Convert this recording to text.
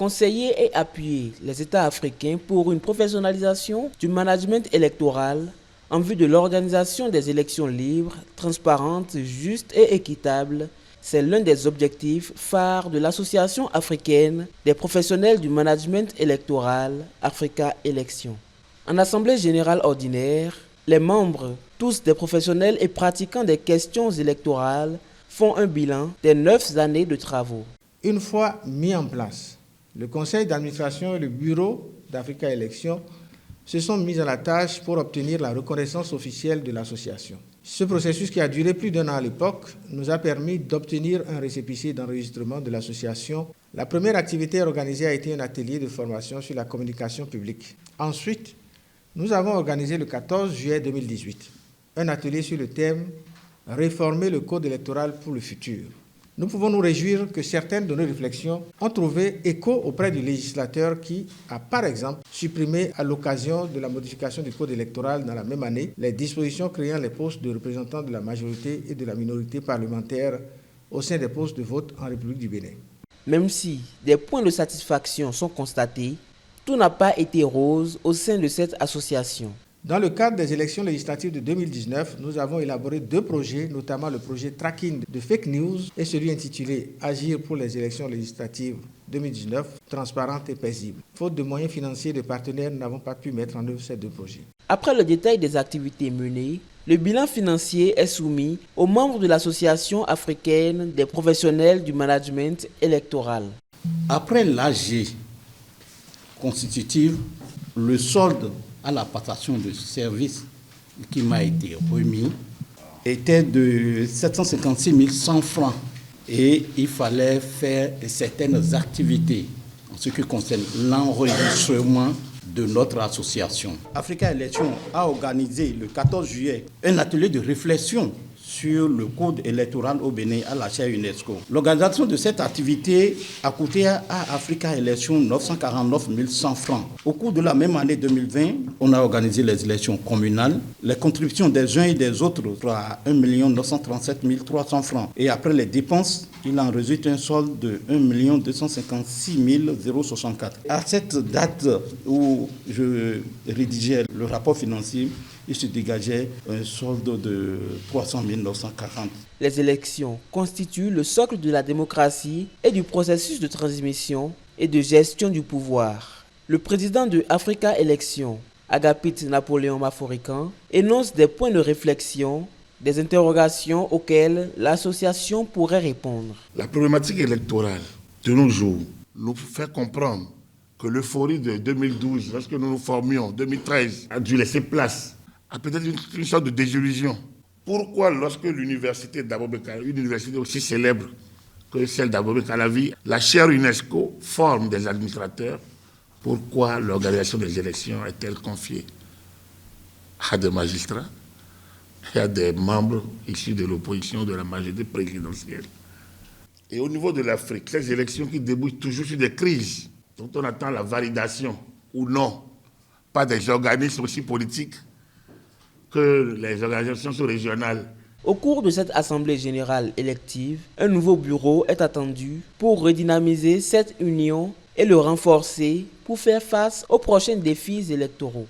conseiller et appuyer les États africains pour une professionnalisation du management électoral en vue de l'organisation des élections libres, transparentes, justes et équitables. C'est l'un des objectifs phares de l'Association africaine des professionnels du management électoral, Africa Élections. En Assemblée générale ordinaire, les membres, tous des professionnels et pratiquants des questions électorales, font un bilan des 9 années de travaux. Une fois mis en place, le conseil d'administration et le bureau d'Africa Élections se sont mis à la tâche pour obtenir la reconnaissance officielle de l'association. Ce processus, qui a duré plus d'1 an à l'époque, nous a permis d'obtenir un récépissé d'enregistrement de l'association. La première activité organisée a été un atelier de formation sur la communication publique. Ensuite, nous avons organisé le 14 juillet 2018 un atelier sur le thème « Réformer le code électoral pour le futur ». Nous pouvons nous réjouir que certaines de nos réflexions ont trouvé écho auprès du législateur qui a, par exemple, supprimé à l'occasion de la modification du code électoral dans la même année les dispositions créant les postes de représentants de la majorité et de la minorité parlementaire au sein des postes de vote en République du Bénin. Même si des points de satisfaction sont constatés, tout n'a pas été rose au sein de cette association. Dans le cadre des élections législatives de 2019, nous avons élaboré 2 projets, notamment le projet Tracking de Fake News et celui intitulé Agir pour les élections législatives 2019, transparentes et paisibles. Faute de moyens financiers et de partenaires, nous n'avons pas pu mettre en œuvre ces 2 projets. Après le détail des activités menées, le bilan financier est soumis aux membres de l'Association africaine des professionnels du management électoral. Après l'AG constitutive, le solde à la passation de services qui m'a été remis était de 756 100 francs et il fallait faire certaines activités en ce qui concerne l'enregistrement de notre association. Africa Élections a organisé le 14 juillet un atelier de réflexion sur le code électoral au Bénin à la chaire UNESCO. L'organisation de cette activité a coûté à Africa Élections 949 100 francs. Au cours de la même année 2020, on a organisé les élections communales. Les contributions des uns et des autres à 1 937 300 francs. Et après les dépenses, il en résulte un solde de 1 256 064. À cette date où je rédigeais le rapport financier, il se dégageait un solde de 300 940. Les élections constituent le socle de la démocratie et du processus de transmission et de gestion du pouvoir. Le président de Africa Élections, Agapit Napoléon Maforican, énonce des points de réflexion, des interrogations auxquelles l'association pourrait répondre. La problématique électorale de nos jours nous fait comprendre que l'euphorie de 2012, lorsque nous nous formions, 2013, a dû laisser place à peut-être une sorte de désillusion. Pourquoi, lorsque l'université d'Abomey-Calavi, une université aussi célèbre que celle d'Abomey-Calavi, la chaire UNESCO forme des administrateurs, pourquoi l'organisation des élections est-elle confiée à des magistrats et à des membres issus de l'opposition de la majorité présidentielle? Et au niveau de l'Afrique, ces élections qui débouchent toujours sur des crises, dont on attend la validation ou non, pas des organismes aussi politiques que les organisations sous-régionales. Au cours de cette assemblée générale élective, un nouveau bureau est attendu pour redynamiser cette union et le renforcer pour faire face aux prochains défis électoraux.